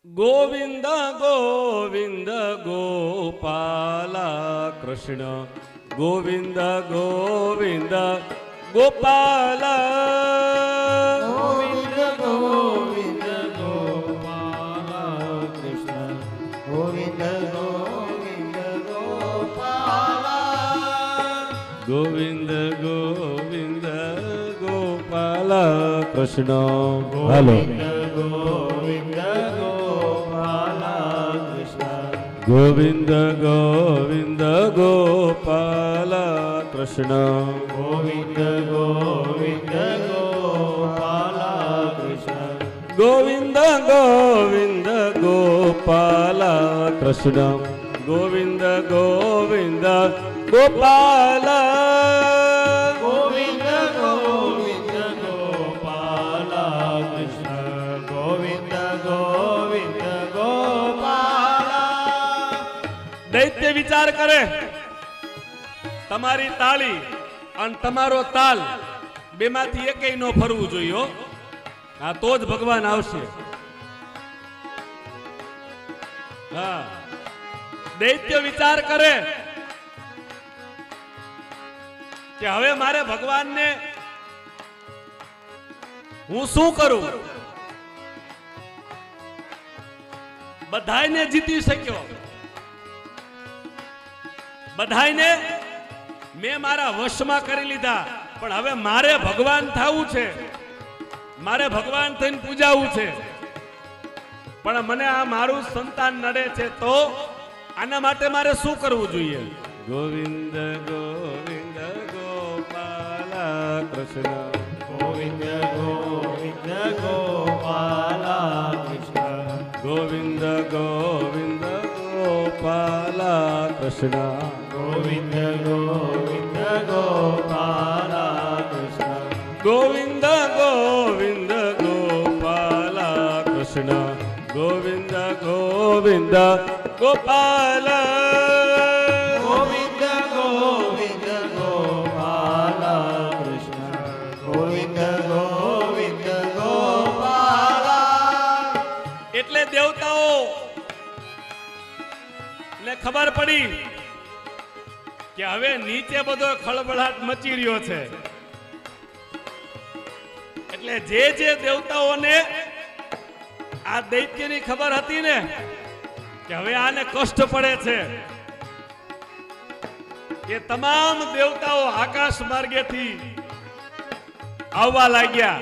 ગોવિંદ ગોવિંદ ગોપાલ કૃષ્ણ ગોવિંદ ગોવિંદ ગોપાલ ગોવિંદ ગોવિંદ ગોપાલ કૃષ્ણ ગોવિંદ ગોવિંદ ગોપાલ ગોવિંદ ગોવિંદ ગોપાલ કૃષ્ણ હાલો ગોવિંદ ગોવિંદ ગોપાલ કૃષ્ણ ગોવિંદ ગોવિંદ ગોપાલ કૃષ્ણ ગોવિંદ ગોવિંદ ગોપાલ કૃષ્ણ ગોવિંદ ગોવિંદ ગોપાલ ગોવિંદ ગોવિંદ ગોપાલ કૃષ્ણ ગોવિંદ ગોવિંદ ગોપાલ દૈત્ય વિચાર કરે તમારી તાળી અને તમારો તાલ બેમાંથી એકેય નો ફરવું જોઈએ હો. હા તો જ ભગવાન આવશે. હા દૈત્ય વિચાર કરે કે હવે મારે ભગવાનને હું શું કરું. બધાયને જીતી શક્યો, બધાયને મેં મારા વશમાં કરી લીધા, પણ હવે મારે ભગવાન થવું છે, મારે ભગવાન થઈને પૂજાવું છે. પણ મને આ મારું સંતાન નડે છે, તો આના માટે મારે શું કરવું જોઈએ. ગોવિંદ ગોવિંદ ગોપાલ કૃષ્ણ ગોવિંદ ગોવિંદ ગોપાલ કૃષ્ણ ગોવિંદ ગોવિંદ ગોપાલ કૃષ્ણ ગોવિંદ ગોવિંદ ગોપાલ કૃષ્ણ ગોવિંદ ગોવિંદ ગોપાલ કૃષ્ણ ગોવિંદ ગોવિંદ ગોપાલ ગોવિંદ ગોવિંદ ગોપાલ કૃષ્ણ ગોવિંદ ગોવિંદ ગોપાલ. એટલે દેવતાઓ ને ખબર પડી કે હવે નીચે બધો ખળબળાટ મચી રહ્યો છે. એટલે જે જે દેવતાઓને આ દૈત્યની ખબર હતી ને કે હવે આને કષ્ટ પડે છે, એ તમામ દેવતાઓ આકાશ માર્ગેથી આવવા લાગ્યા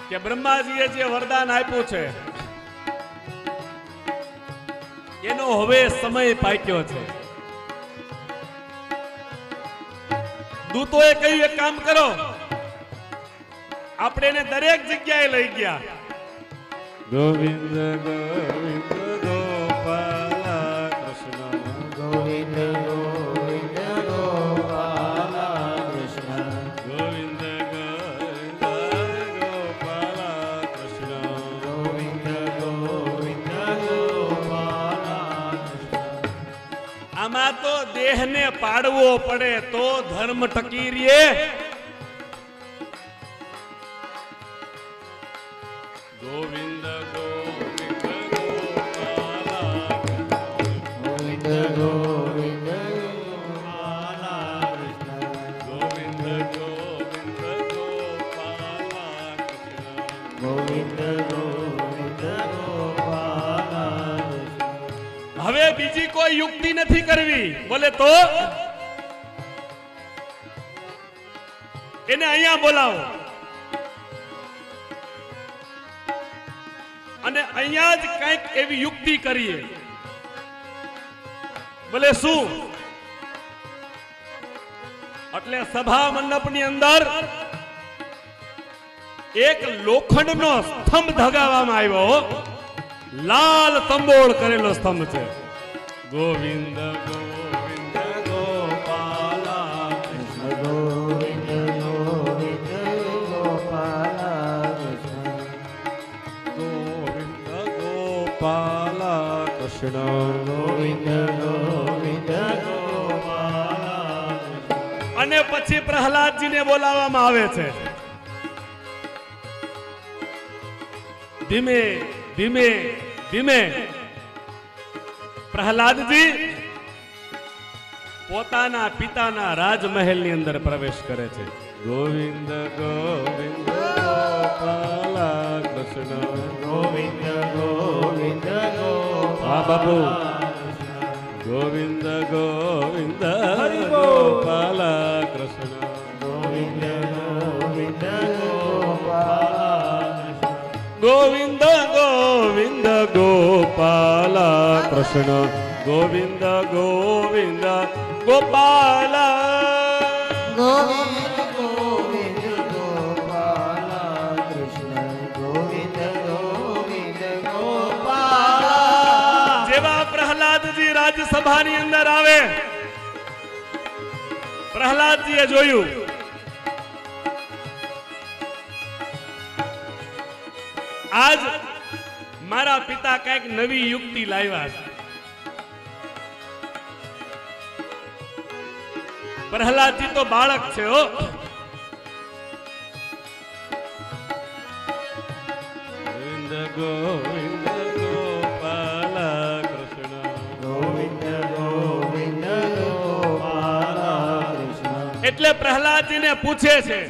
કે બ્રહ્માજીએ જે વરદાન આપ્યું છે એનો હવે સમય પાક્યો છે. દૂતોએ કહ્યું એક કામ કરો, આપણે એને દરેક જગ્યાએ લઈ ગયા. ગોવિંદ ગોવિંદ ગોપાલ કૃષ્ણ ગોવિંદ ગોવિંદ ગોપાલ કૃષ્ણ ગોવિંદ ગોવિંદ ગોપાલ કૃષ્ણ ગોવિંદ ગોવિંદ ગોપાલ કૃષ્ણ. આમાં તો દેહને પાડવો પડે તો ધર્મ ટકી રહે. ગોવિંદ ગોવિંદ ગોપાલ ગોવિંદ ગોવિંદ ગોપાલ કૃષ્ણ ગોવિંદ ગોવિંદ ગોપાલ કૃષ્ણ ગોવિંદ ગોવિંદ ગોપાલ કૃષ્ણ. હવે બીજી કોઈ યુક્તિ નથી કરવી. બોલે તો એને અહીંયા બોલાવો અને અહીંયા જ કંઈક એવી યુક્તિ કરીએ. બોલે શું? એટલે સભા મંડપની અંદર એક લોખંડનો સ્તંભ ધગાવવામાં આવ્યો. લાલ તંબોળ કરેલો સ્તંભ છે. ગોવિંદ ગોવિંદ ગોપાલ કૃષ્ણ ગોવિંદ ગોવિંદ ગોપાલ કૃષ્ણ ગોવિંદ ગોપાલ કૃષ્ણ ગોવિંદ ગોવિંદ ગોપાલ કૃષ્ણ. અને પછી પ્રહલાદજીને બોલાવવામાં આવે છે. ધીમે ધીમે ધીમે પ્રહલાદજી પોતાના પિતાના રાજમહેલની અંદર પ્રવેશ કરે છે. ગોવિંદ ગોવિંદ ગોપાલા કૃષ્ણ ગોવિંદ ગોવિંદ ગોપાલ હા બાપુ ગોવિંદ ગોવિંદ હરિ બોલ. ગોપાલા કૃષ્ણ ગોવિંદ ગોવિંદ ગોપાલ ગોવિંદ ગોવિંદ ગોપાલા કૃષ્ણ ગોવિંદ ગોવિંદ ગોપાલા ગોવિંદ ગોવિંદ ગોપાલ કૃષ્ણ ગોવિંદ ગોવિંદ ગોપાલ જેવા પ્રહલાદજી રાજસભાની અંદર આવે પ્રહલાદજીએ જોયું આજ મારા પિતા કઈક નવી યુક્તિ લાવ્યા છે. પ્રહલાદજી તો બાળક છે હો. ગોવિંદ ગોવિંદ ગોપાલા કૃષ્ણ ગોવિંદ ગોવિંદ ગોપાલ કૃષ્ણ એટલે પ્રહલાદજીને પૂછે છે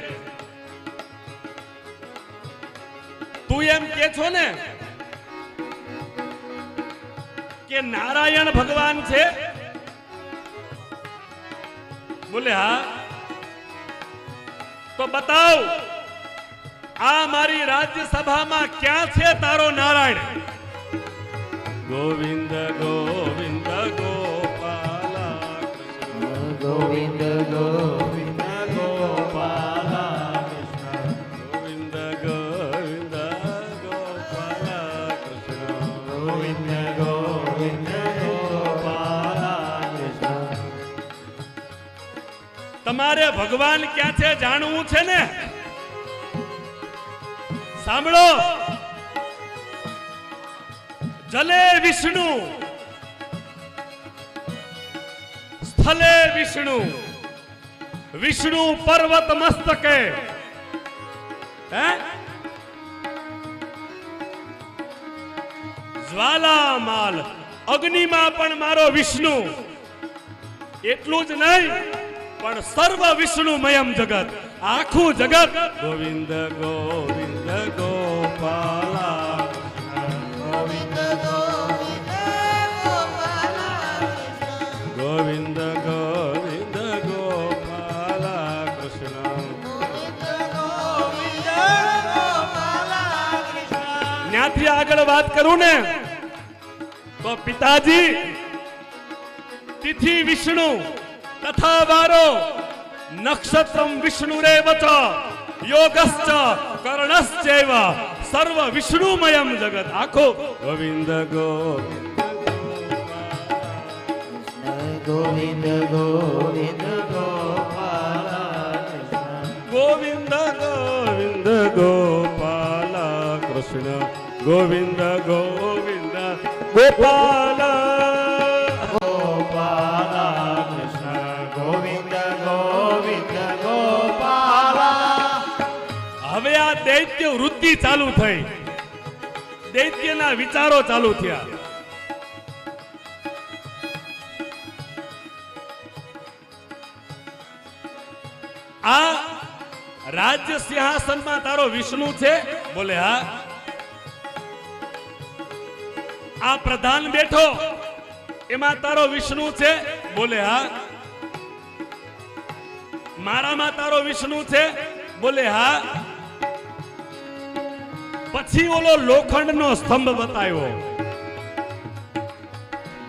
તું એમ કે છો ને કે નારાયણ ભગવાન છે? બોલે હા. તો બતાવ આ મારી રાજ્યસભામાં ક્યાં છે તારો નારાયણ? ગોવિંદ ગોવિંદ ગોપાલા કૃષ્ણ ગોવિંદ ગોવિંદ ગોપાલ કૃષ્ણ ગોવિંદ ગોવિંદ ગોપાલા કૃષ્ણ ગોવિંદ ગોવિંદ ગોપાલ કૃષ્ણ તમારે ભગવાન ક્યાં છે જાણવું છે ને? સાંભળો. જલે વિષ્ણુ સ્થલે વિષ્ણુ વિષ્ણુ પર્વત મસ્તકે હે જ્વાલામાલ અગ્નિમાં પણ મારો વિષ્ણુ. એટલું જ નહીં પણ સર્વ વિષ્ણુમયમ જગત આખું જગત ગોવિંદ ગોવિંદ ગોપાલા ગોવિંદ ગોવિંદ ગોપાલ ગોવિંદ ગોવિંદ ગોપાલા કૃષ્ણ ત્યાંથી આગળ વાત કરું ને તો પિતાજી તિથિ વિષ્ણુ તથા વારો નક્ષત્રમ વિષ્ણુરેવ ચ યોગશ્ચ કર્ણશ્ચૈવ સર્વ વિષ્ણુમયમ જગત આખો ગોવિંદ ગોવિંદ ગોવિંદ ગોવિંદ ગોપાલ કૃષ્ણ ગોવિંદ ગોવિંદ ગોપાલા કૃષ્ણ ગોવિંદ ગોવિંદ ગોપાલા ગોપાલ કૃષ્ણ ગોવિંદ ગોવિંદ ગોપાલ હવે આ દૈત્ય વૃત્તિ ચાલુ થઈ. દૈત્યના વિચારો ચાલુ થયા. આ રાજ્ય સિંહાસનમાં તારો વિષ્ણુ છે? બોલે હા. આ પ્રધાન બેઠો એમાં તારો વિષ્ણુ છે? બોલે હા. મારામાં તારો વિષ્ણુ છે? બોલે હા. પછી ઓલો લોખંડનો સ્તંભ બતાવ્યો.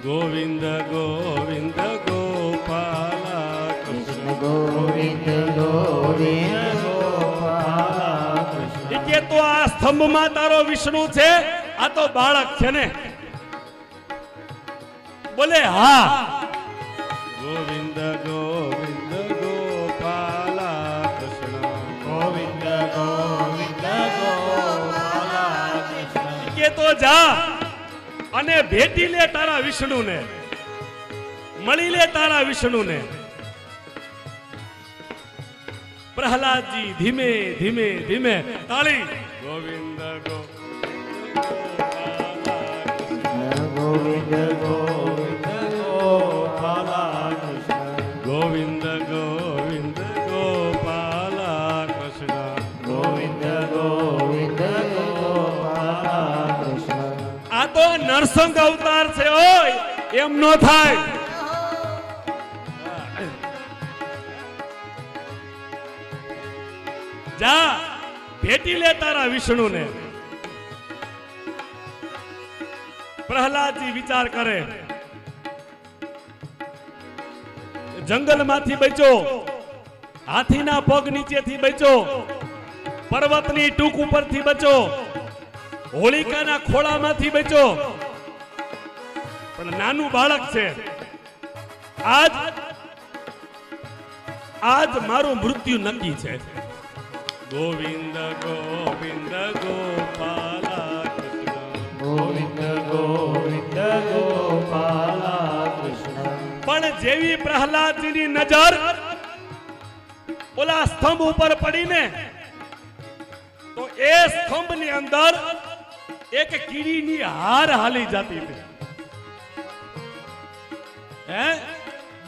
ગોવિંદ ગોવિંદ ગોપાલા કૃષ્ણ ગોવિંદ ગોવિંદ ગોપાલ કૃષ્ણ કે તો આ સ્તંભમાં તારો વિષ્ણુ છે? આ તો બાળક છે ને? બોલે હા. ગોવિંદ ગોવિંદ ગોપાલા કૃષ્ણ ગોવિંદ ગોવિંદ ગોપાલ કૃષ્ણ કે તો જા અને ભેટી લે તારા વિષ્ણુને, મળી લે તારા વિષ્ણુને. પ્રહલાદજી ધીમે ધીમે ધીમે તાળી ગોવિંદ ગોવિંદ ગોવિંદ ગોવિંદ ગોપાલા કૃષ્ણ ગોવિંદ ગોવિંદ ગોપાલા કૃષ્ણ ગોવિંદ ગોવિંદ ગોપાલા કૃષ્ણ આ તો નરસંગ અવતાર છે ઓય એમ નો થાય જા ભેટી લે તારા વિષ્ણુને પ્રહલાદજી વિચાર કરે જંગલમાંથી બચ્યો હાથીના પગ નીચેથી બચ્યો પર્વતની ટૂંક ઉપરથી બચ્યો હોલિકાના ખોળામાંથી બચ્યો પણ નાનું બાળક છે આજ મારું મૃત્યુ નક્કી છે ગોવિંદ ગોવિંદ ગોપાલા કૃષ્ણ ગોવિંદ ગોવિંદ ગોપાલા કૃષ્ણ પણ જેવી પ્રહલાદજીની નજર ઓલા સ્તંભ ઉપર પડીને તો એ સ્તંભની અંદર એક કીડીની હાર હાલી જતી હતી હે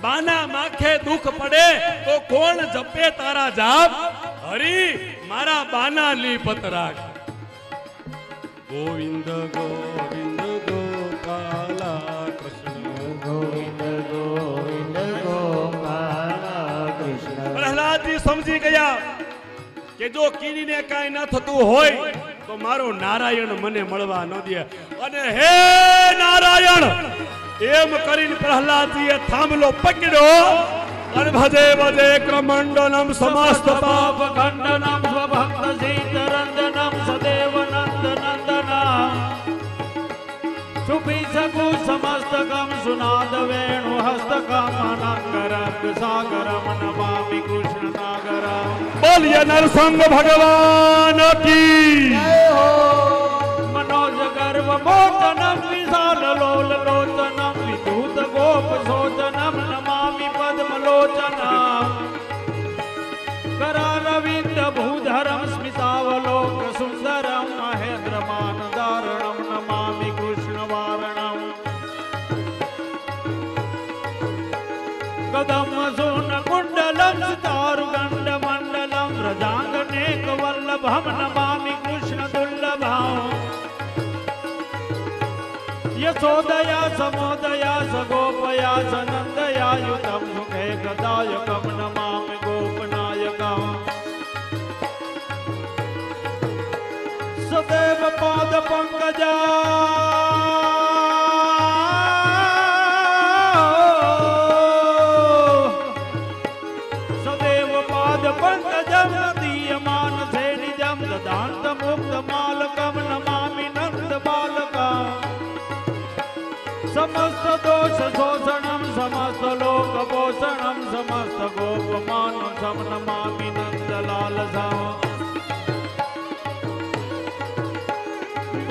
બાના માખે દુઃખ પડે તો કોણ જપે તારા જાપ હરી મારા બાના લીપત રાખ ગોવિંદ ગોવિંદ ગોપાલા કૃષ્ણ ગોવિંદ ગોવિંદ ગોપાલા કૃષ્ણ પ્રહલાદજી સમજી ગયા કે જો કીડીને કાંઈ ન થતું હોય તો મારો નારાયણ મને મળવા ન દે અને હે નારાયણ એમ કરીને પ્રહલાદજીએ થાંભલો પકડ્યો અને ભજે ભજે ક્રમંડનમ સમસ્ત પાપ ખંડનમ સ્વભક્ત સીતરંજનમ સદેવ નંદ નંદના સુભી સગુ સમસ્તકમ સુનાદ વેણુ હસ્તકમ અનંતરંગ સાગરમ નમામિ કૃષ્ણ સાગરમ બોલિए નરસંગ ભગવાન કી મનોજ ગર્વ મોચનમ વિશાલ લોલ લોચનમ વિદૂત ગોપ શોચનમ નમામિ પદ્મલોચનમ કરારવિંદ ભૂધરમ સ્મિતાવલોક સુંદરમ મહેન્દ્રમાન ધારણમ નમામિ કૃષ્ણ વારણમ કદમ સૂન કુંડલમ સિતારુગંડ મંડલમ વ્રજાંગનેક વલ્લભમ નમામિ કૃષ્ણ દુર્લભમ યશોદયા સમોદયા સગોપયા સનંદયા યુતમ સુખે ગદાયકમ નમામિ ગોપનાયકમ સદેવ પાદ પંકજા સદેવ પાદ પંકજમ દીયમાન સે નિજમ દદાંત મુક્ત માલકમ નમામિ નંદ બાલકમ समस्त दोष शोषणम समस्त लोक पोषणम समस्त गोपमान सम नमामि नंद लाल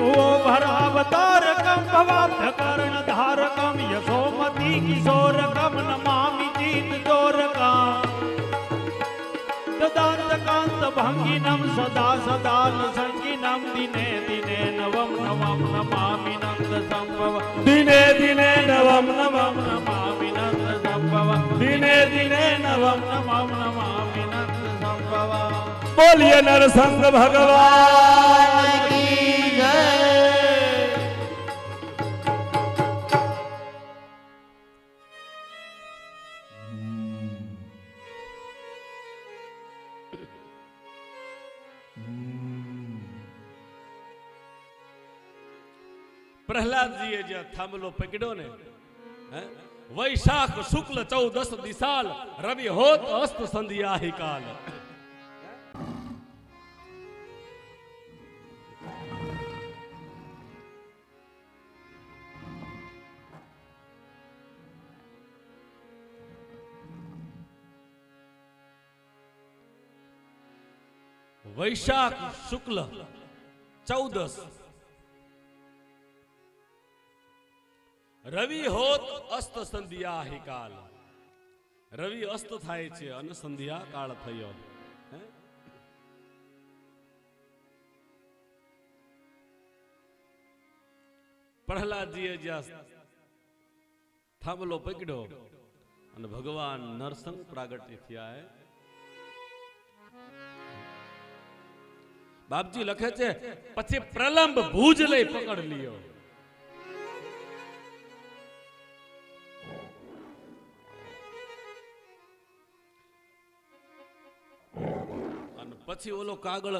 ओ भरावतारकम भवाब्ध कर्ण धारकम यशोमती किशोरकम नमामि जीत जोरकम ददांत कांत भंगिनम सदा सदा न संगिनम दिने दिने नवम नवम नमामि नंद संभव દિને દિને નવમ નવમ नमामि नंद संभव દિને દિને નવમ नमः नमामि नंद संभव બોલિए નરસંગ ભગવાન की जय પ્રહલાદજીએ જે થાંભલો પકડ્યો ને વૈશાખ શુક્લ 14 દિસાલ રવિ હોત અસ્ત સંધ્યા હિ કાલ વૈશાખ શુક્લ 14 રવિ હોત અસ્ત સંધ્યા હિ કાલ રવિ અસ્ત થાય છે અને સંધ્યા કાળ થયો હે? પ્રહલાદજીએ જ્યાં થાંભલો પકડ્યો અને ભગવાન નરસિંહ પ્રાગટ્ય થયા હે. બાપજી લખે છે પછી પ્રલંબ ભુજ લઈ પકડ લ્યો. અને પછી ઓલો કાગળ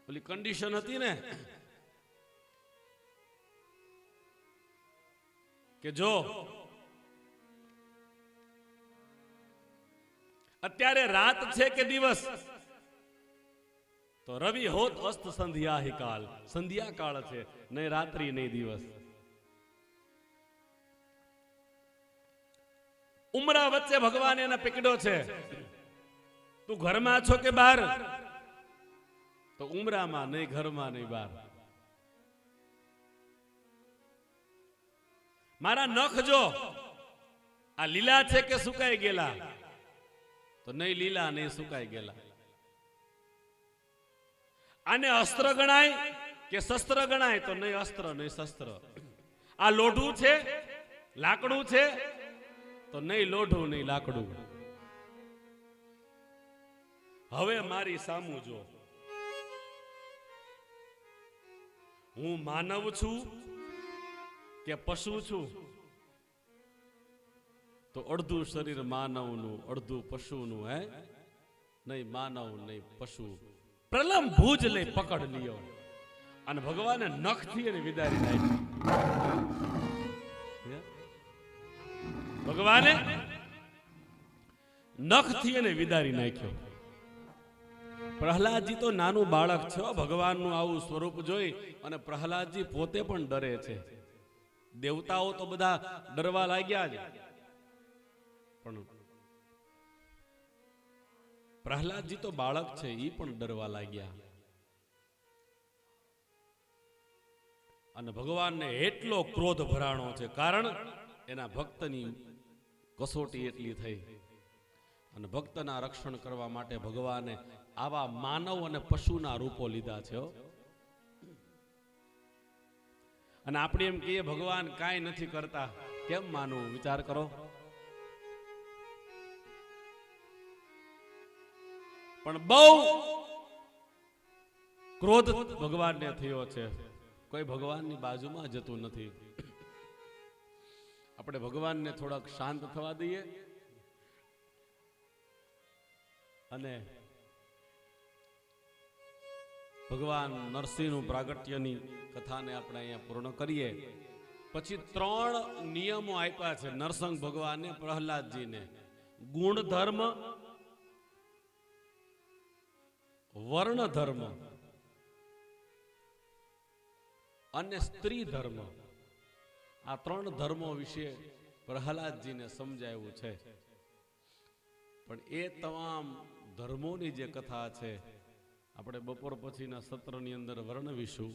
ઓલી કન્ડિશન હતી ને કે જો અત્યારે રાત છે કે દિવસ, તો રવિ હોત અસ્ત સંધ્યા હિ કાલ, સંધ્યા કાળ છે, નહીં રાત્રિ નહીં દિવસ. ઉમરા વચ્ચે ભગવાન એને પકડ્યો છે. તું ઘરમાં છો કે બહાર? તો ઉમરામાં નહીં, ઘરમાં નહીં, બહાર. મારા નખ જો આ લીલા છે કે સુકાઈ ગયેલા? તો નહીં લીલા નહીં સુકાઈ ગયેલા. આને અસ્ત્ર ગણાય કે શસ્ત્ર ગણાય? તો નહીં અસ્ત્ર નહીં શસ્ત્ર. આ લોઢું છે, લાકડું છે? તો નહીં લોઢું નહીં લાકડું. હવે મારી સામું જો, હું માનવ છું કે પશુ છું? તો અડધું શરીર માનવનું, અડધું પશુનું. હે નહીં માનવ નહીં પશુ. પ્રલંબ ભુજ લઈ પકડ લ્યો. અને ભગવાને નખથી એને વિદારી નાખી. ભગવાને નખથી એને વિદારી નાખ્યો. પ્રહલાદજી તો નાનું બાળક છે. ભગવાનનું આવું સ્વરૂપ જોઈ અને પ્રહલાદજી પોતે પણ ડરે છે. દેવતાઓ તો બધા ડરવા લાગ્યા જ, પણ પ્રહલાદજી તો બાળક છે, એ પણ ડરવા લાગ્યા. અને ભગવાનને એટલો ક્રોધ ભરાણો છે, કારણ એના ભક્તની કસોટી એટલી થઈ. અને ભક્તના રક્ષણ કરવા માટે ભગવાને આવા માનવ અને પશુના રૂપો લીધા છે. અને આપણે એમ કહીએ ભગવાન કાંઈ નથી કરતા, કેમ માનવું? વિચાર કરો. પણ બહુ ક્રોધ ભગવાનને થયો છે. કોઈ ભગવાનની બાજુમાં જતું નથી. આપણે ભગવાનને થોડાક શાંત થવા દઈએ અને ભગવાન નરસિંહનું પ્રાગટ્યની કથાને આપણે અહીંયા પૂર્ણ કરીએ. પછી 3 નિયમો આપ્યા છે નરસિંહ ભગવાને પ્રહલાદજીને: ગુણ ધર્મ, વર્ણ ધર્મ અને સ્ત્રી ધર્મ. આ 3 ધર્મો વિશે પ્રહલાદજીને સમજાવ્યું છે. પણ એ તમામ ધર્મોની જે કથા છે આપણે બપોર પછીના સત્રની અંદર વર્ણવીશું.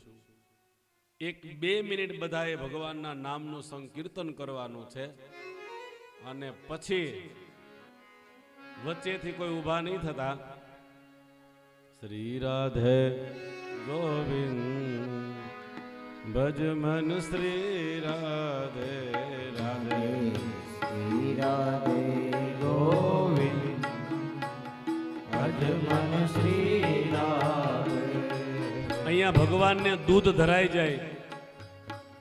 1-2 મિનિટ બધાએ ભગવાનના નામનું સંકીર્તન કરવાનું છે અને પછી વચ્ચેથી કોઈ ઊભા નહીં થતા. શ્રી રાધે ગોવિંદ ભજ મન શ્રી રાધે રાધે, શ્રી રાધે ગોવિંદ ભજ મન શ્રી રાધે. અહીંયા ભગવાનને દૂધ ધરાઈ જાય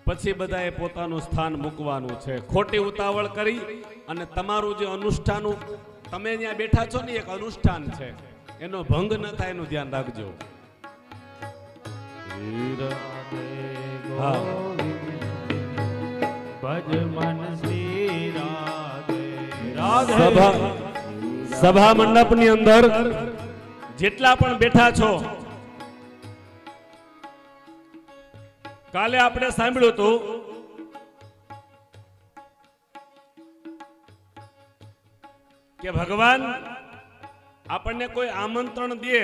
પછી બધાએ પોતાનું સ્થાન મૂકવાનું છે. ખોટી ઉતાવળ કરી અને તમારું જે અનુષ્ઠાન તમે ત્યાં બેઠા છો ને, એક અનુષ્ઠાન છે, એનો ભંગ ન થાય એનું ધ્યાન રાખજો. ભજ મન શ્રી રાધે સભા મંડપની અંદર જેટલા પણ બેઠા છો, કાલે આપણે સાંભળ્યું હતું કે ભગવાન આપણને કોઈ આમંત્રણ દે,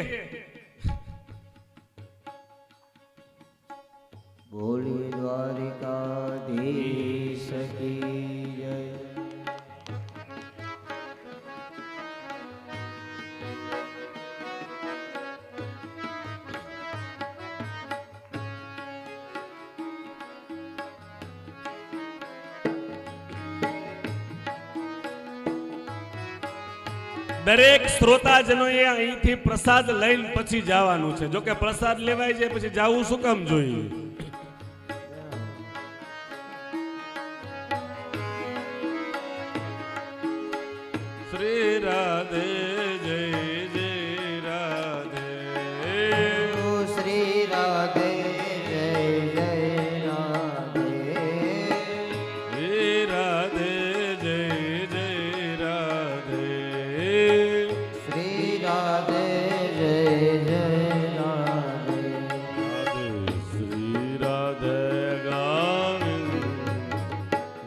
બોલી દ્વારિકાધીશ કી જય. દરેક શ્રોતાજનોએ અહીંથી પ્રસાદ લઈને પછી જવાનું છે. જો કે પ્રસાદ લેવાય જાય પછી જવું શું કામ જોઈએ? શ્રી રાધે જય જય રાધે. શ્રી રાધે જય જય રાધે. શ્રી રાધે જય જય રાધે. શ્રી રાધે જય જય રાધે. શ્રી રાધે ગોવિંદ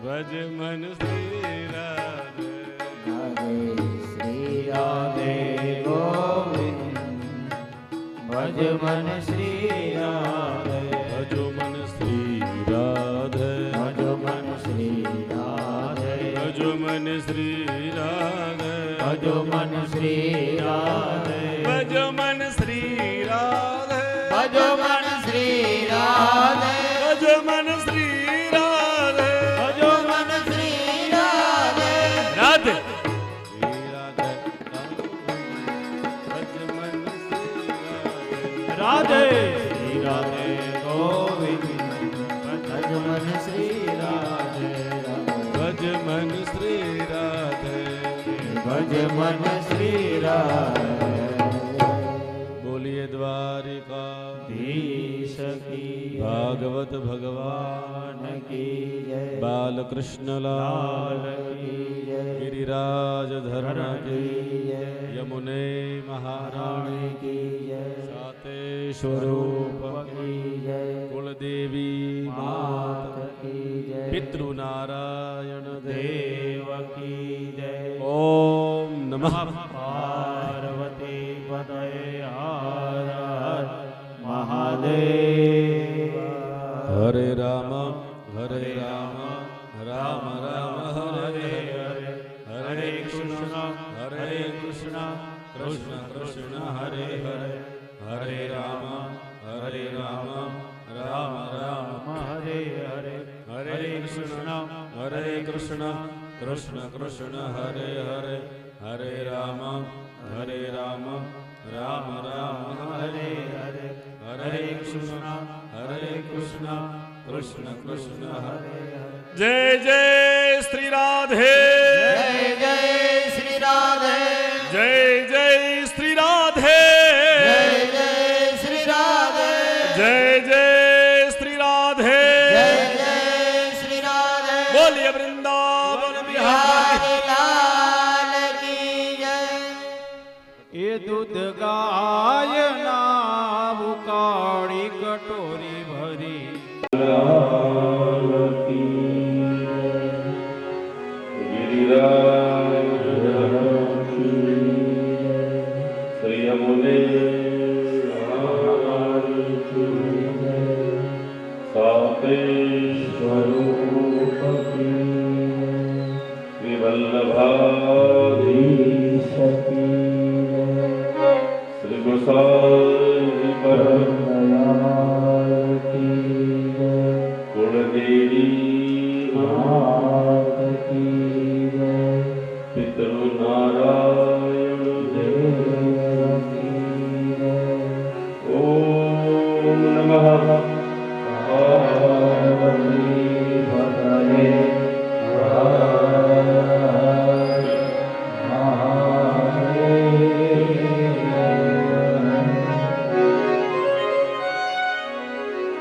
ભજ મન શ્રી રાધે. શ્રી રાધે ગોવિંદ ભજ મન શ્રી રાધે. ભજો મન શ્રી રાધે. ભજો મન શ્રી રાધે. ભજો મન શ્રી રાધે. ભજો મન શ્રી રાધે. ભજો મન શ્રી રાધે. ભજો મન શ્રી રાધે. ભજો મન શ્રી રાધે. ભજો મન શ્રી રાધે. રાધે. રાધે શ્રી રાધે ગોવિંદ ભજ મન શ્રી રાધે. ભજ મન શ્રી રાધે. ભજ મન શ્રી રાધે. બોલીએ દ્વારિકા ધીશ કી ભાગવત ભગવાન કી જય. બાલકૃષ્ણલાલ કી જય. ગિરિરાજ ધર્મ કી કી જય. યમુને મહારાણી કી જય. સાતે સ્વરૂપ કી જય. કુળદેવી માત માત કી જય. પિતૃનારાયણ દેવ દેવ કી જય. ઓમ નમઃ પાર્વતી પતય હર હર મહાદેવ. હરે રામ હરે રામ રામ રામ હરે હરે હરે કૃષ્ણ હરે કૃષ્ણ કૃષ્ણ કૃષ્ણ હરે હરે હરે રામ રામ રામ હરે હરે. હરે કૃષ્ણ કૃષ્ણ કૃષ્ણ હરે હરે હરે રામ રામ રામ હરે હરે હરે કૃષ્ણ કૃષ્ણ કૃષ્ણ હરે હરે. જય જય શ્રી રાધે. જય જય શ્રી રાધે. જય જય શ્રી રાધે. જય જય શ્રી રાધે. જય જય શ્રી રાધે. જય જય શ્રી રાધે. બોલીએ વૃંદાવન બિહારી. બિહારી લાલ કી જય. એ દૂધ ગાય ના ઉકાળી કટોરી ભરી શ્રી યમુને સાતે સ્વરૂપ શ્રી વલ્લભાધીશ શ્રી ગોસાઈ પરમ કુળદેવી માત પિતૃનારાયણ દેવ ઓમ નમઃ પાર્વતી પતયે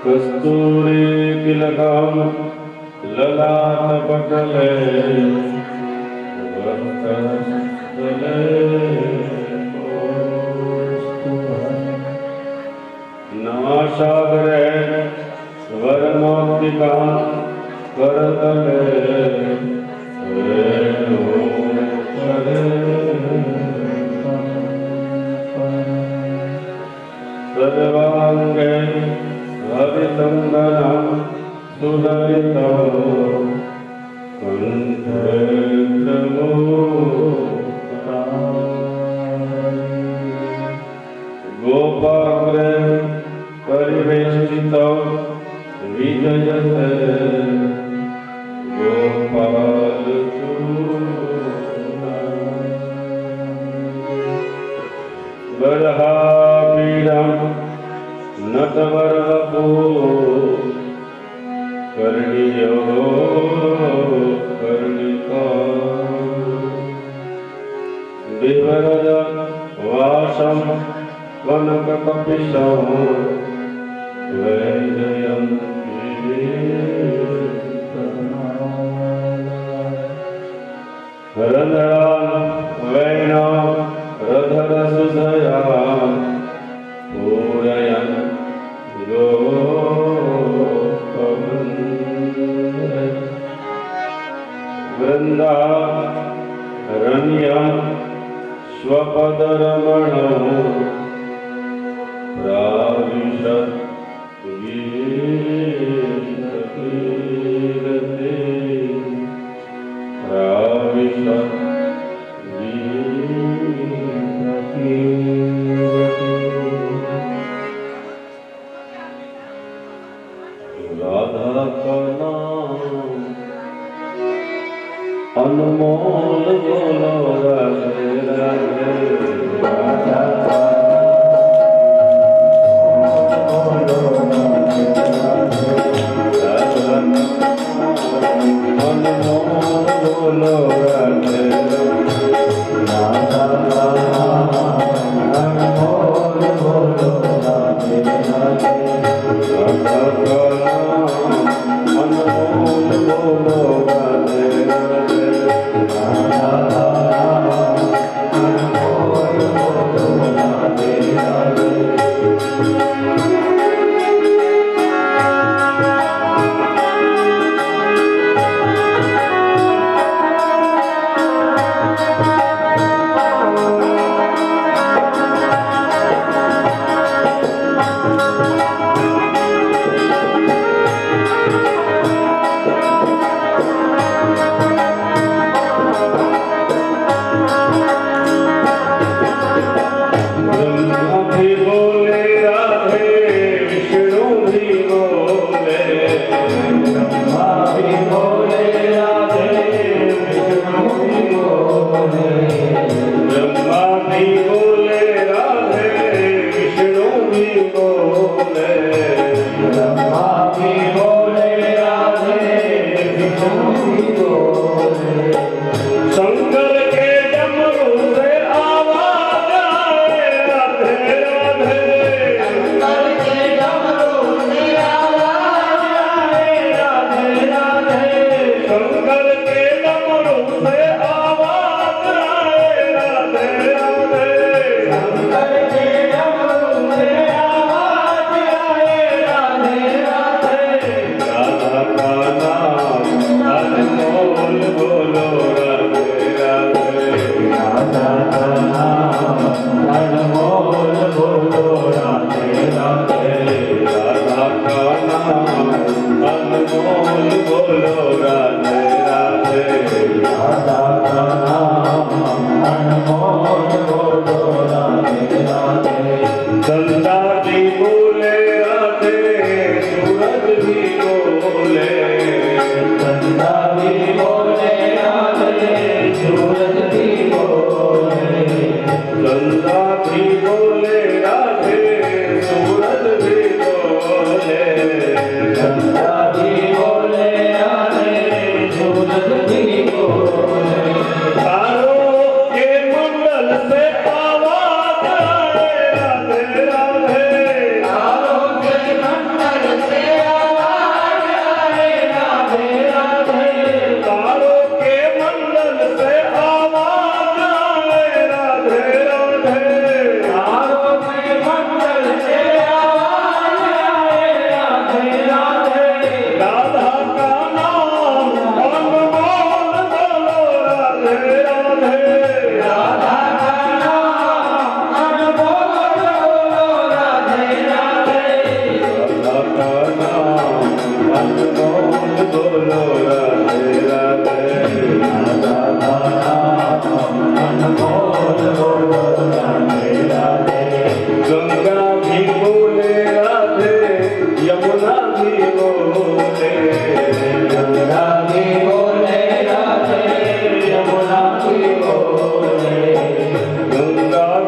કસ્તુરી તિલકમ લલાટ પટલે વસ્ત્રસ્થલે નાશાગ્રે સ્વરમૌક્તિકા કરતલે સર્વાંગે અવિસંગના સુદરિતો કંઠેન્દ્રમો ગોપાગ્રે પરિવેષ્ટિત વિજયતે ગોપાલ बर्हापीडं नटवरवपो कर्णियो कर्णिका विवरद वासं कनककपिशं वैजयं रन्ध्रान् वैणां रधरसुधयान् पूरयन् वृन्दारण्यं स्वपदरमणं प्राविशत् गीतकीरते प्राविशत् राधा का नाम अनमोल बोलो राधे राधे राधा का अनमोल बोलो राधे राधा का अनमोल बोलो राधे राधे राधा का अनमोल बोलो राधे राधे राधा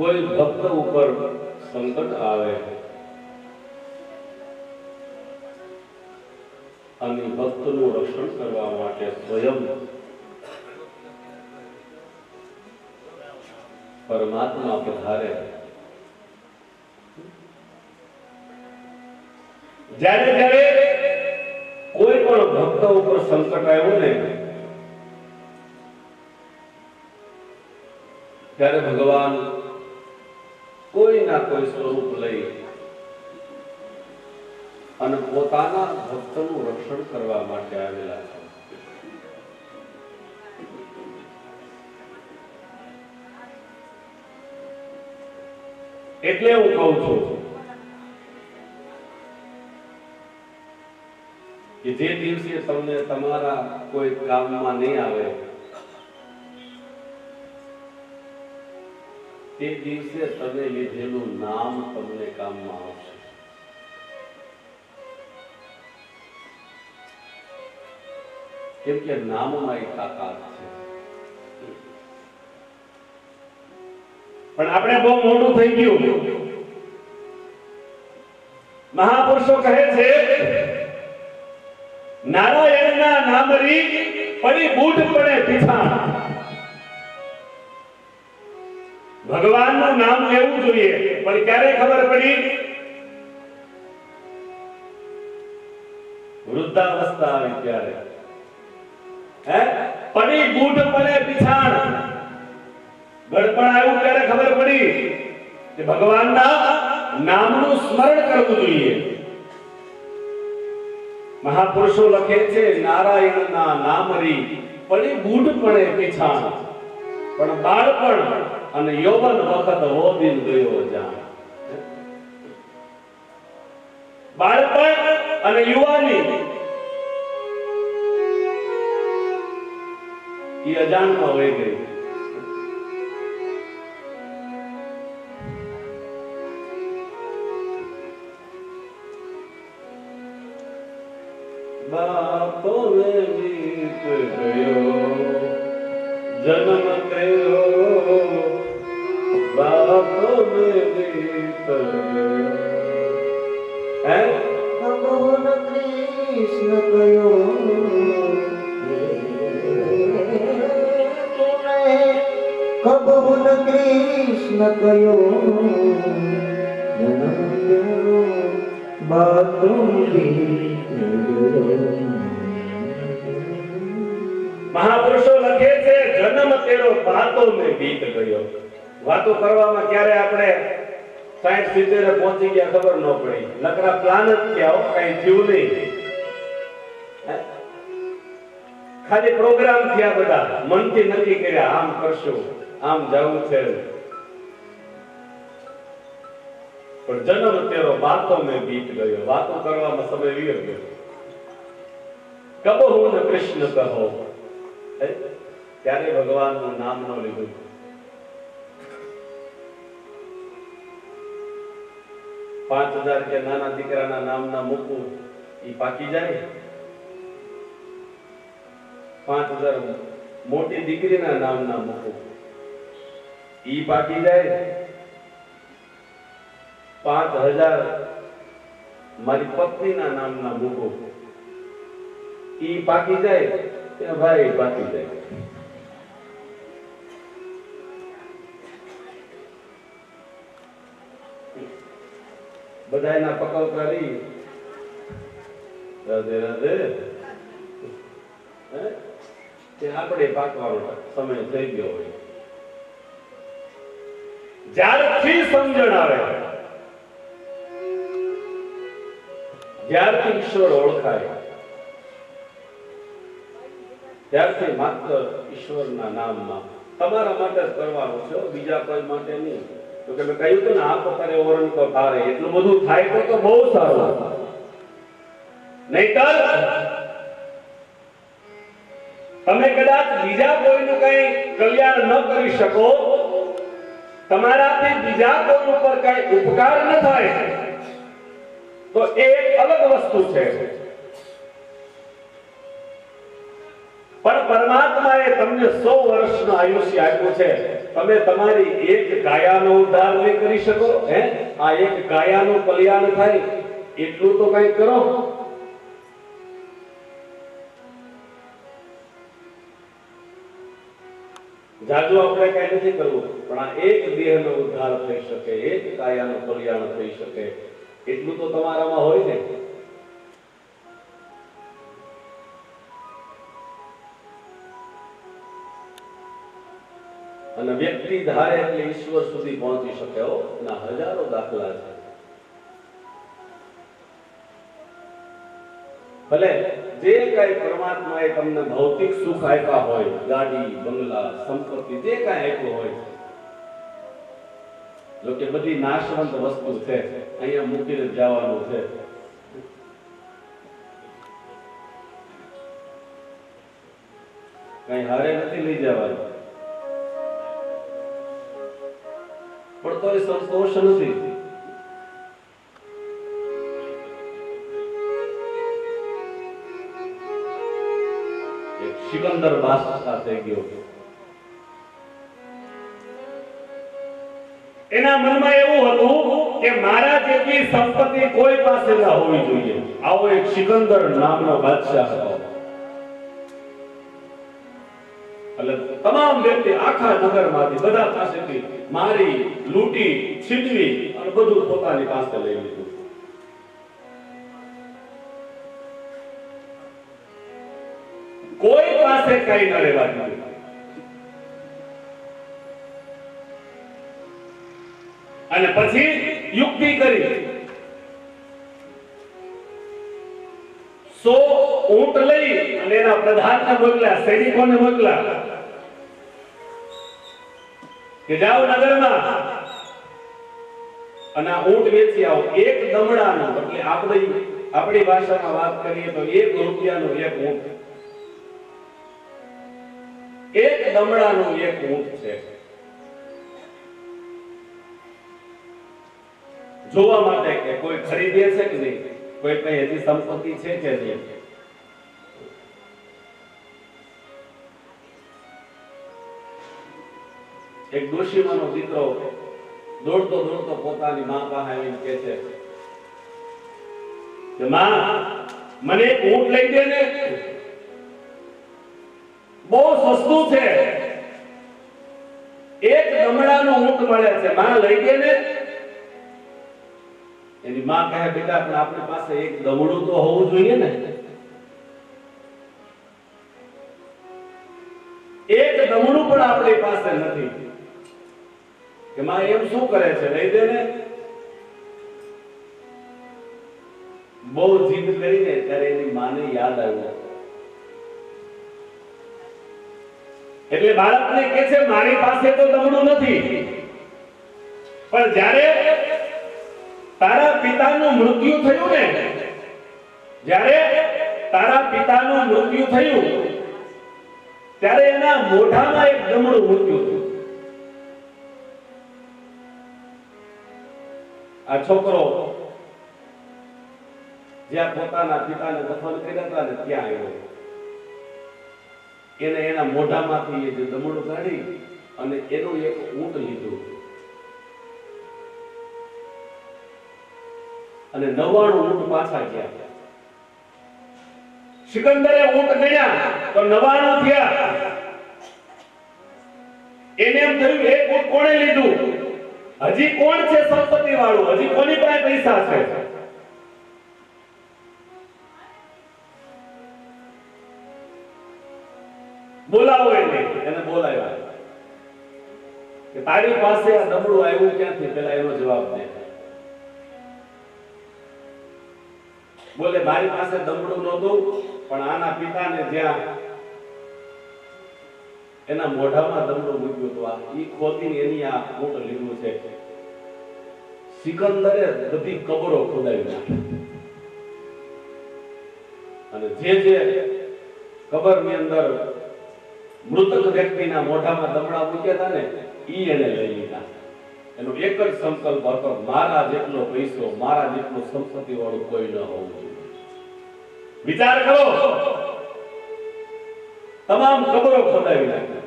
કોઈ ભક્ત ઉપર સંકટ આવે અને ભક્તનું રક્ષણ કરવા માટે સ્વયં પરમાત્મા પધારે. જ્યારે જ્યારે કોઈ પણ ભક્ત ઉપર સંકટ આવ્યું ને ત્યારે ભગવાન કોઈ ના કોઈ સ્વરૂપ લઈ અને પોતાના ભક્તનું રક્ષણ કરવા માટે આવેલા છે. એટલે હું કહું છું કે જે દિવસે તમને તમારા કોઈ કામમાં નહીં આવે તે દિવસે તમે લીધેલું નામ તમને કામમાં આવશે. કેમ કે નામમાં એક તાકાત છે. પણ આપણે બહુ મોડું થઈ ગયું. મહાપુરુષો કહે છે નારાયણના નામરી પડી બૂઢ પડે પીછાણ. ભગવાનનું નામ લેવું જોઈએ પણ ક્યારે ખબર પડી? વૃદ્ધાવસ્થા આવી ત્યારે. પડી બૂઢ પડે પીછાણ. ગડપણ આવ્યું ત્યારે ખબર પડી કે ભગવાનના નામનું સ્મરણ કરવું જોઈએ. મહાપુરુષો લખે છે નારાયણના નામરી પડી બૂઢ પડે પીછાણ. પણ બાળપણ અને યૌવન વખત હોદીન ગયો જાણ. બાળપણ અને યુવાની એ અજાણમાં વહી ગઈ. બાપો ને બીત ગયો જન્મ તેરો. બાપો ને બીત ગયો. ભગવાન કૃષ્ણ કયો ભગવાન કૃષ્ણ કયો મહાપુરુષો લખે છે જન્મ તેરો બાતો મેં બીત ગયો. વાતો કરવામાં ક્યારે આપણે 60-70 પહોંચી ગયા ખબર ન પડી. નકરા પ્લાન જ થયા, કઈ થયું નહીં. ખાલી પ્રોગ્રામ થયા, બધા મનથી નક્કી કર્યા આમ કરશું, આમ જવું છે. પણ જન્મ તેરો બાતો મેં બીત ગયો. વાતો કરવામાં સમય વીતી ગયો. કબહુ ન કૃષ્ણ કહો. ત્યારે ભગવાનનું નામ ન લીધું. $5000 કે નાના દીકરાના નામના મૂકવું ઈ પાકી જાય. 5000 મોટી દીકરીના નામના મૂકવું ઈ પાકી જાય. 5000 મારી પત્નીના નામના મૂકવું ઈ પાકી જાય. ભાઈ પાકી જાય. બધાયના પકવતા રહી રાધે રાધે તે આપણે પાકવાનો સમય થઈ ગયો હોય. જ્યારથી સમજણ આવે, જ્યારથી ઈશ્વર ઓળખાય, ત્યારથી માત્ર ઈશ્વરના નામમાં તમારા માટે જ કરવાનું છે, બીજા કોઈ માટે નહીં. તો કે મેં કહ્યું હતું ને આ પ્રકારે ઓરણ તો તારે એટલું બધું થાય તો બહુ સારું. નહીતર તમે કદાચ બીજા કોઈનું કઈ કલ્યાણ ન કરી શકો, તમારાથી બીજા કોઈ ઉપર કઈ ઉપકાર ન થાય તો એ એક અલગ વસ્તુ છે. પણ પરમાત્માએ તમને 100 વર્ષનું આયુષ્ય આપ્યું છે. તમે તમારી એક કાયાનો ઉદ્ધાર નહીં કરી શકો? હે, આ એક કાયાનું કલ્યાણ થાય એટલું તો કંઈક કરો. જાજુ આપણે કઈ નથી કરવું, પણ આ એક દેહનો ઉદ્ધાર થઈ શકે, એક કાયાનું કલ્યાણ થઈ શકે એટલું તો તમારામાં હોય ને. અને વ્યક્તિ ધારે એટલે ઈશ્વર સુધી પહોંચી શકે. એના હજારો દાખલા છે. ભલે જે કઈ પરમાત્માએ તમને ભૌતિક સુખ આપ્યા હોય, ગાડી, બંગલા, સંપત્તિ, જે કઈ આપ્યું હોય, જો કે બધી નાશવંત વસ્તુ છે, અહીંયા મૂકીને જવાનું છે. કઈ હારે નથી લઈ જવાનું, પણ તો એ સંતોષ નથી. એક સિકંદર બાદશાહ થઈ ગયો. એના મનમાં એવું હતું કે મારા જેટલી સંપત્તિ કોઈ પાસે ન હોવી જોઈએ. આવો એક સિકંદર નામનો બાદશાહ હતો. એટલે તમામ વ્યક્તિ આખા નગરમાંથી બધા પાસેથી મારી, લૂંટી, છીનવી અને બધું પોતાની પાસે લઈ લીધું. કોઈ પાસે કઈ ન રહેવા દીધું. અને પછી યુક્તિ કરી 100 ઊંટ લઈ અને એના પ્રધાનને મોકલ્યા, સૈનિકોને મોકલ્યા કે જાઓ નગરમાં અને આ ઊંટ વેચી આવો. એક દમડાનું, એટલે આપણી ભાષામાં વાત કરીએ તો 1 રૂપિયાનું એક ઊંટ. એક દમડાનું એક ઊંટ છે. જોવા માટે કે કોઈ ખરીદે છે કે નહીં, કોઈ કઈ હજી સંપત્તિ છે કે નહીં. એક ડોશીમાનો દીકરો દોડતો દોડતો પોતાની માં પાસે આવીને કહે છે કે માં, મને એક ઊંટ લઈ દે ને, બહુ સસ્તું છે, એક દમડાનો ઊંટ મળે છે, માં લઈ દે ને. એની માં કહે બેટા, પણ આપણી પાસે એક દમડું તો હોવું જોઈએ ને. એક દમડું પણ આપણી પાસે નથી. કે માં એમ શું કરે છે, લઈ દે ને. બહુ જીદ કરીને ત્યારે એની માને યાદ આવ્યું. એટલે બાળકને કહે છે મારી પાસે તો દમડું નથી, પણ જ્યારે તારા પિતાનું મૃત્યુ થયું ને, જ્યારે તારા પિતાનું મૃત્યુ થયું ત્યારે એના મોઢામાં એક દમડું મૂક્યું હતું. આ છોકરો જ્યાં પોતાના પિતાને દફન કર્યા હતા ને ત્યાં આવ્યો. એને એના મોઢામાંથી એ જે દમડું કાઢી અને એનું એક ઊંટ લીધું અને 99 ઊંટ પાછા ગયા. સિકંદરે ઊંટ ગણ્યા તો 99 થયા. એને એમ થયું એક ઊંટ કોણે લીધું, હજી કોણ છે સંપત્તિ વાળું, હજી કોની પાસે પૈસા છે. બોલાવો એને બોલાવ્યા કે તારી પાસે આ દમડું આવ્યું ક્યાંથી, પેલા એનો જવાબ દે. બોલે મારી પાસે દમડું નહોતું, પણ આના પિતાને જ્યાં એના મોઢામાં દમડું મૂક્યું હતું, આ ઈ ખોદીને એની આ ઊંટ લીધું છે. સિકંદરે બધી કબરો ખોદાવી નાખી અને જે કબરની અંદર મૃતક વ્યક્તિના મોઢામાં દમડા મૂક્યા હતા ને, ઈ એને લઈ લીધા. એનો એક જ સંકલ્પ હતો, મારા જેટલો પૈસો, મારા જેટલું સંપત્તિ વાળું કોઈ ન હોવું જોઈએ. વિચાર કરો, તમામ કબરો ખોદાવી નાખી.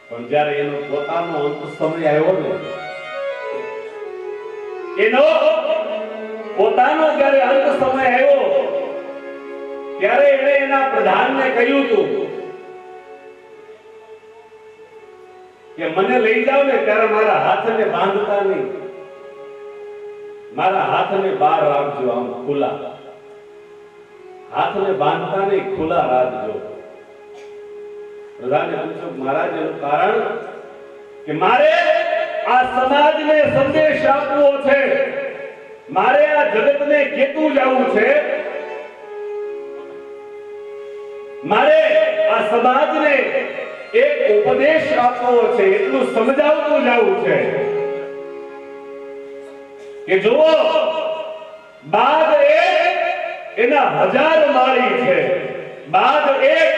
પણ જ્યારે એનો પોતાનો અંત સમય આવ્યો ને, એનો પોતાનો જ્યારે અંત સમય આવ્યો ત્યારે એણે એના પ્રધાનને કહ્યું હતું કે મને લઈ જાઓ ને ત્યારે મારા હાથને બાંધતા નહીં, મારા હાથને બહાર રાખજો, આમ ખુલ્લા હાથને બાંધતા નહીં, ખુલ્લા રાખજો. પ્રધાને પૂછ્યું મહારાજ એનું કારણ કે મારે આ સમાજને સંદેશ આપવો છે, મારે આ જગતને કહેતું જવું છે, મારે આ સમાજને એક ઉપદેશ આપવો છે, એટલું સમજાવતું જવું છે કે જુઓ બાદ એક એના 1000 માળી છે, બાદ એક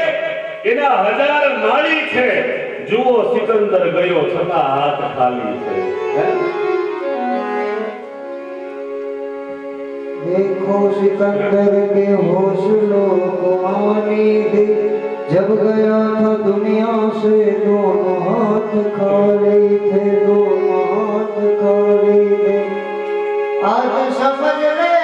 એના 1000 માળી છે. જુઓ સિકંદર ગયો છતાં હાથ ખાલી છે. देखो सिकंदर के हौसलों को आमीद, जब गया था दुनिया से दोनों हाथ खाली थे, दोनों हाथ खाली थे. आज समझ ले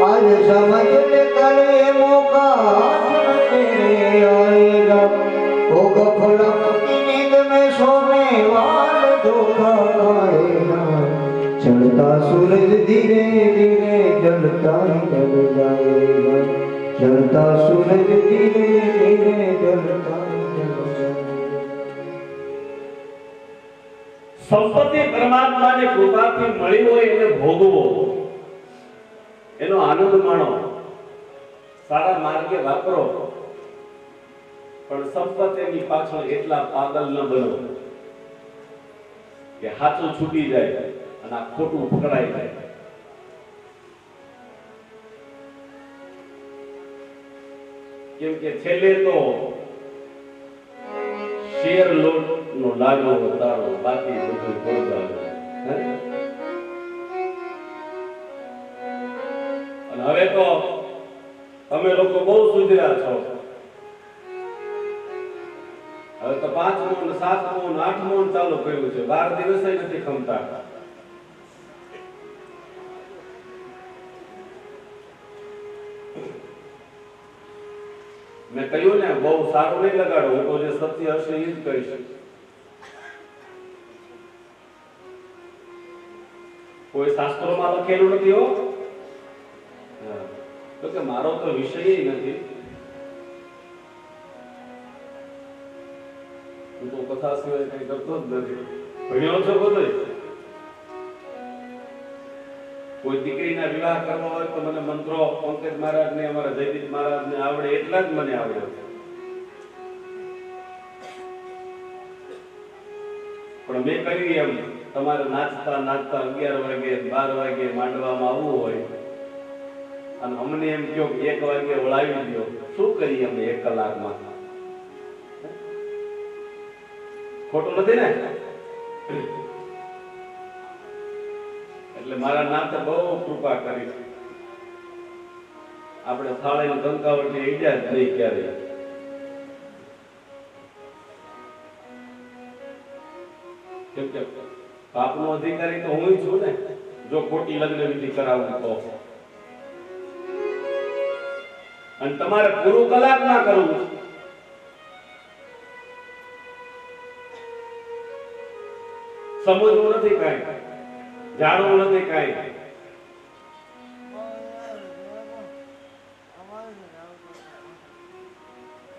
आज समझ ले कल ये मौका तेरे आएगा, वो गफलत की नींद में सोने वाले धोखा खाएगा. चढ़ता सूरज धीरे धीरे जलता ही जल जाएगा, चढ़ता सूरज धीरे धीरे जलता ही जल जाएगा. સંપત્તિ પરમાત્માની કૃપાથી મળી હોય એને ભોગવો, એનો આનંદ માણો, સારા માર્ગે વાપરો, પણ સંપત્તિની પાછળ એટલા પાગલ ન બનો કે હાચું છૂટી જાય અને આ ખોટું પકડાઈ જાય. કેમ કે છેલ્લે તો શેર લોટ નો લાગો તારો, બાકી બધું ગોળગાળો. અને હવે તો તમે લોકો બહુ સુધર્યા છો. હવે તો 5મું ને 7મું ને 8મું ચાલુ કર્યું છે, 12 દિવસે નથી ખમતા. મેં કહ્યું ને બહુ સારું નહીં લગાડો, હું તો જે સત્ય હશે એ જ કહીશ. કોઈ શાસ્ત્રોમાં લખેલું નથી હો, તો કે મારો તો વિષય નથી. હું તો કથા સિવાય કઈ કરતો જ નથી. ભણ્યો છો બધો. કોઈ દીકરીના વિવાહ કરવા હોય તો મને મંત્રો પંકજ મહારાજ ને અમારા જયદીપ મહારાજ ને આવડે એટલા જ મને આવડે. પણ મેં કહ્યું એમ તમારે નાચતા નાચતા 11 વાગે 12 વાગે માંડવામાં આવવું હોય અને અમને એમ કહો કે 1 વાગે વળાવી દો, શું કરીએ અમે 1 કલાકમાં? ખોટું નથી ને? એટલે મારા નાતે બહુ કૃપા કરી. આપણે થાળીનો કંકાવટી ઈડ્યા જ નહીં ક્યારે. કેમ કે પાપનો અધિકારી તો હું છું ને, જો ખોટી લગ્ન વિધિ કરાવું તો. અને તમારે પૂરું કલાક ના કરવું. સમજવું નથી કાંઈ, જાણવું નથી કાંઈ.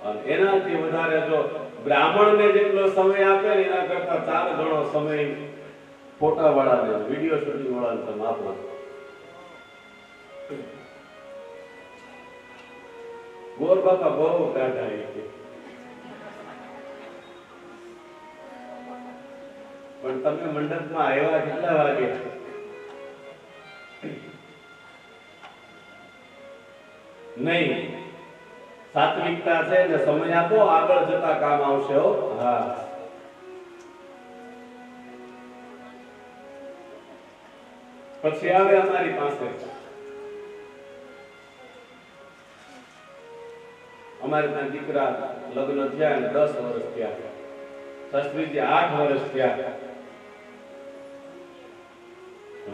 અને એનાથી વધારે જો બ્રાહ્મણને જેટલો સમય આપે ને એના કરતા 4 ગણો સમય ફોટા વાળાને, વિડીયો શૂટિંગ વાળાને તમે આપો. ગોર બાપા બહુ કાઢા છે, પણ તમે મંડપમાં આવ્યા કેટલા વાગે? નહીં, સાત્વિકતા છે ને સમય આપો, આગળ જતા કામ આવશે. હા, પછી આવે અમારી પાસે. અમારે ત્યાં દીકરા લગ્ન થયા અને 10 વર્ષ થયા, શાસ્ત્રીજી 8 વર્ષ થયા,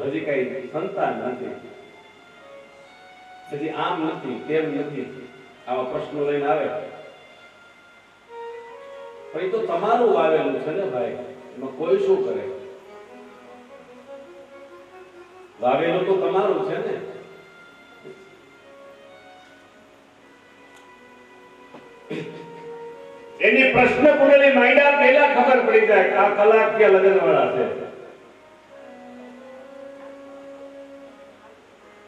હજી કઈ સંતાન નથી, હજી આમ નથી તેમ નથી, આવા પ્રશ્નો લઈને આવે. પણ એ તો તમારું વાવેલું છે ને ભાઈ, એમાં કોઈ શું કરે? વાવેલું તો તમારું છે ને. એની પ્રશ્ન પૂરેલી માંડ્યા પહેલા ખબર પડી જાય કે આ કલાક કે લગ્ન વાળા છે.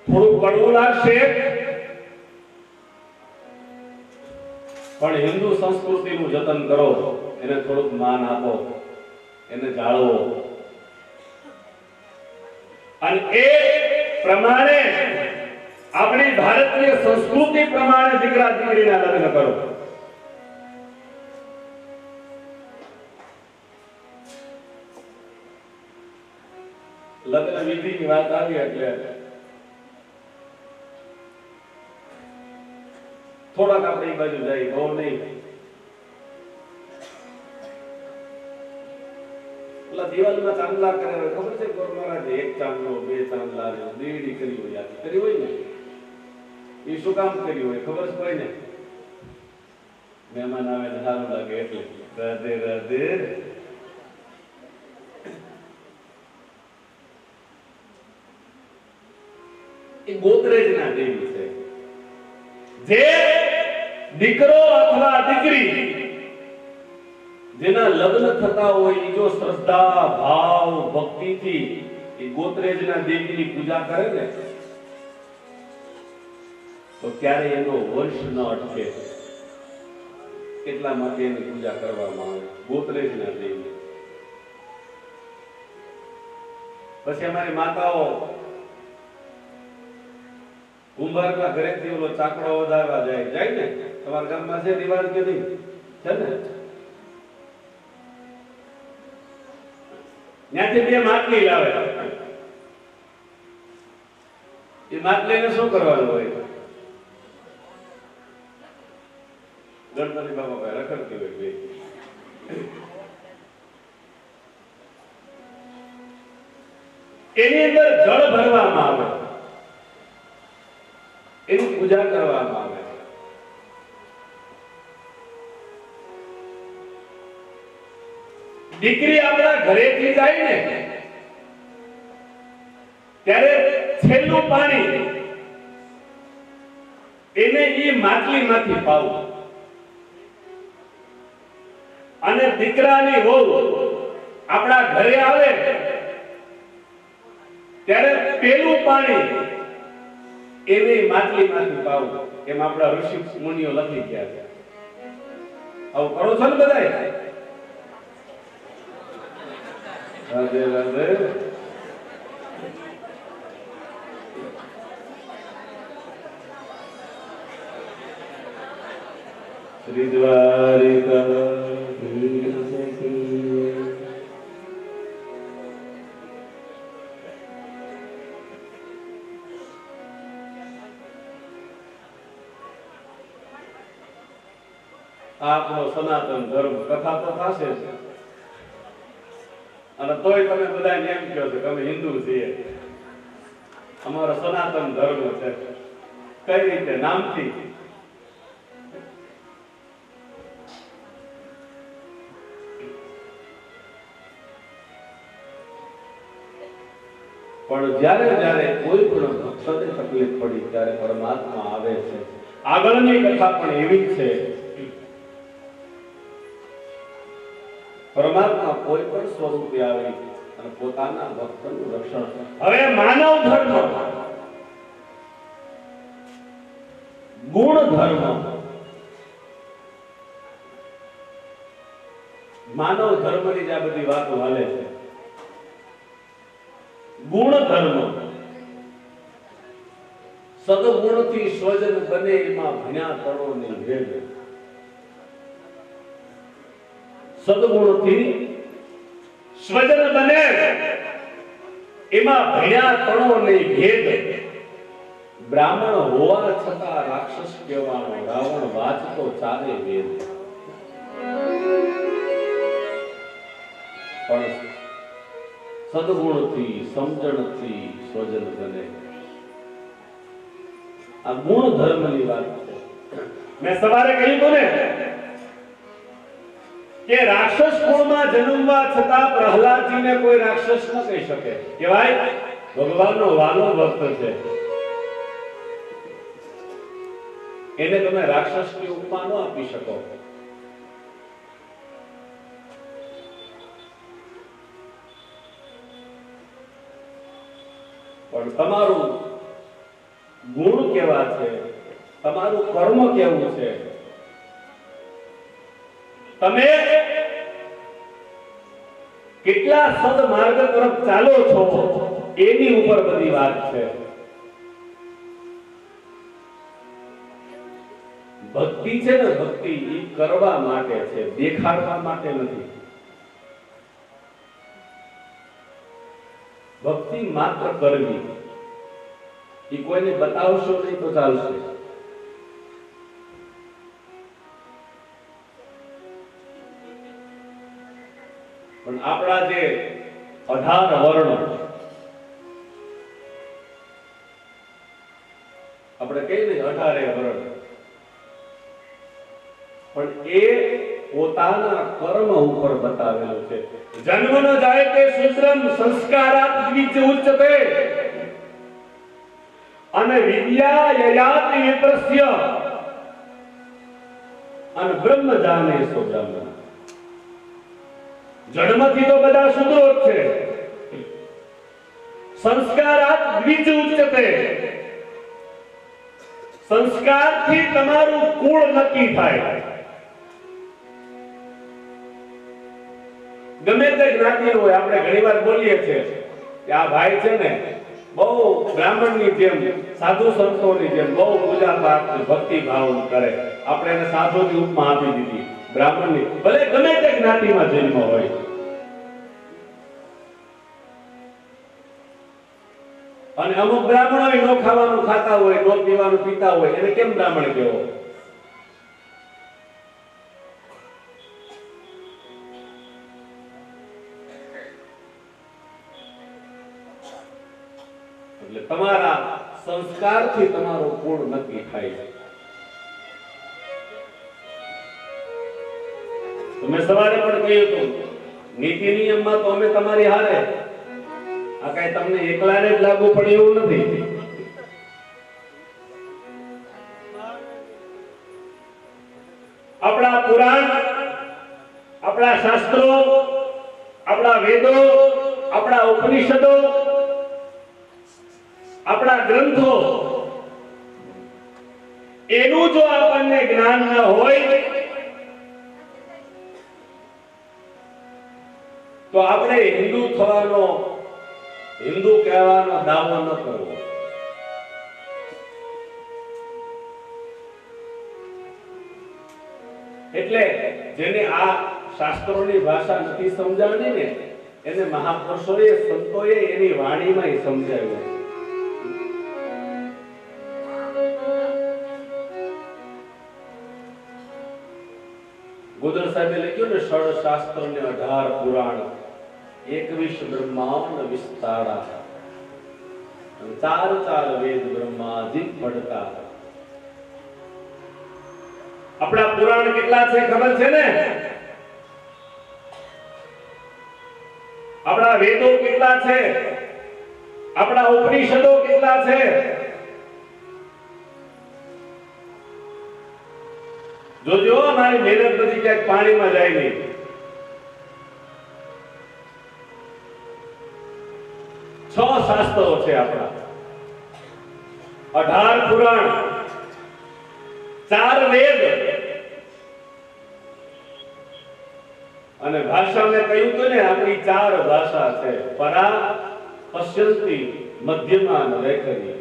થોડું કડવું લાગશે, પણ હિન્દુ સંસ્કૃતિનું જતન કરો, એને થોડુંક માન આપો, એને જાળવો, અને એ પ્રમાણે આપણી ભારતીય સંસ્કૃતિ પ્રમાણે દીકરા દીકરીના લગ્ન કરો. લગ્ન વિધિની વાત આવી એટલે થોડાક આપણે એ બાજુ જાય, બહુ નહીં. ઓલા દિવાલમાં ચાંદલા કરે હોય ખબર છે? ગોર મહારાજે 1 ચાંદલો 2 ચાંદલા દીડી કરી હોય, યાદ કરી હોય ને, એ શું કામ કર્યું હોય ખબર છે કોઈને? મહેમાન આવે ને સારું લાગે એટલે. રાધે રાધે. એ ગોદરેજના દેવી છે. જે દીકરો અથવા દીકરી જેના લગ્ન થતા હોય, જો શ્રદ્ધા ભાવ ભક્તિથી એ ગોદરેજના દેવીની પૂજા કરે ને, તો ક્યારે એનો વંશ ન અટકે. એટલા માટે એની પૂજા કરવામાં આવે, ગોદરેજના દેવી. પછી અમારી માતાઓ કુંભારના ઘરેથી ઓલો ચાકડો વધારવા જાય ને. તમારા ગામમાં છે રિવાજ કે નહીં? છે ને? ત્યાંથી 2 માટલી લાવે. એ માટલીને શું કરવાનું હોય? ગણપતિ બાપા પાસે રખડતી હોય બે. એની અંદર જળ ભરવામાં આવે, એની પૂજા કરવામાં આવે. દીકરી આપણા ઘરેથી જાય ને ત્યારે છેલ્લું પાણી એને ઈ માટલીમાંથી પાવું, અને દીકરાની વહુ આપણા ઘરે આવે ત્યારે પેલું પાણી એને માટલીમાંથી પાવું. એમ આપણા ઋષિ મુનિઓ લખી ગયા છે. આવું કરો છો ને બધાય? રાધે રાધે. શ્રી દ્વારિકા આપણો સનાતન ધર્મ. કથા તો થશે જ, અને તોય તમે બધા એમ કહો છો કે અમે હિન્દુ છીએ. અમારો સનાતન ધર્મ છે. કઈ રીતે? નામથી. પણ જ્યારે જ્યારે કોઈ પણ ભક્તને તકલીફ પડી ત્યારે પરમાત્મા આવે છે. આગળની કથા પણ એવી જ છે. પરમાત્મા કોઈ પણ સ્વરૂપે આવી અને પોતાના ભક્તનું રક્ષણ. હવે માનવ ધર્મ, ગુણ ધર્મ, માનવ ધર્મની જ આ બધી વાતો હાલે છે. ગુણ ધર્મ, સદગુણથી સ્વજન બને એમાં ભણ્યા તણોની ભેદ. સદગુણથી સ્વજન બને એમાં ભણ્યા તણો નહીં ભેદ, બ્રાહ્મણ હોવા છતાં રાક્ષસ કહેવાનો, રાવણ વાંચતો ચાલે વેદ. પણ સદગુણથી સમજણથી સ્વજન બને. આ ગુણ ધર્મની વાત છે. મેં સવારે કહ્યું હતું ને કે રાક્ષસ કુળમાં જન્મવા છતાં પ્રહલાદજીને કોઈ રાક્ષસ ન કહી શકે. કહેવાય ભગવાનનો વાલો ભક્ત છે, એને તમે રાક્ષસની ઉપમા ન આપી શકો. પણ તમારું ગુણ કેવા છે, તમારું કર્મ કેવું છે, તમે કેટલા સદમાર્ગ તરફ ચાલો છો એની ઉપર બધી વાત છે. ભક્તિ છે ને, ભક્તિ એ કરવા માટે છે, દેખાડવા માટે નથી. ભક્તિ માત્ર કરવી, એ કોઈને બતાવશો નહીં તો ચાલશે. પણ આપણા જે 18 વર્ણ, આપણે કહીએ ને 18 વર્ણ, પણ એ પોતાના કર્મ ઉપર બતાવેલું છે. જન્મ ન જાય તે શુદ્રમ સંસ્કારાત દ્વિજ ઉચ્ચતે અને વિદ્યા યયાતિ વિપ્રસ્ય અને બ્રહ્મ જાને સો બ્રહ્મ. જન્મથી તો બધા શુદ્રો જ છે. સંસ્કારાત દ્વિજ ઉચ્ચતે, સંસ્કારથી તમારું કુળ નક્કી થાય. ગમે તે જ્ઞાતિ હોય, આપણે ઘણીવાર બોલીએ છીએ કે આ ભાઈ છે ને બહુ બ્રાહ્મણની જેમ, સાધુ સંતોની જેમ બહુ પૂજા પાઠ ભક્તિ ભાવ કરે. આપણે એને સાધુની ઉપમા આપી દીધી, બ્રાહ્મણની. ભલે ગમે તે જ્ઞાતિમાં જન્મ હોય, અને અમુક બ્રાહ્મણો નો ખાવાનું ખાતા હોય, નો પીવાનું પીતા હોય, એને કેમ બ્રાહ્મણ કહેવો? એટલે તમારા સંસ્કારથી તમારું કુળ નક્કી થાય છે. મેં સવારે પણ કહ્યું હતું, નીતિ નિયમમાં તો અમે તમારી હારે, આ કઈ તમને એકલાને જ લાગુ પડે એવું નથી. આપણા પુરાણ, આપણા શાસ્ત્રો, આપણા વેદો, આપણા ઉપનિષદો, આપણા ગ્રંથો, એનું જો આપણને જ્ઞાન ન હોય તો આપણે હિન્દુ થવાનો, હિન્દુ કહેવાનો દાવો ન કરવો. એટલે જેને આ શાસ્ત્રોની ભાષા નથી સમજાણી ને, એને મહાપુરુષોએ, સંતોએ એની વાણીમાં સમજાવ્યું. ગોદર સાહેબે લખ્યું ને, 16 શાસ્ત્ર ને 18 પુરાણ, 21 બ્રહ્માંડ વિસ્તારા, 4 વેદ બ્રહ્માજી પડતા. આપણા પુરાણ કેટલા છે ખબર છે ને? આપણા વેદો કેટલા છે? આપણા ઉપનિષદો કેટલા છે? જોજો, મારી મહેનત નથી ક્યાંક પાણીમાં જાય નહીં. છ શાસ્ત્રો છે આપણા, 18 પુરાણ, 4 વેદ, અને ભાષા મેં કહ્યું તો ને, આપણી 4 ભાષા છે: પરા, પશ્યંતી, મધ્યમા અને વૈખરી.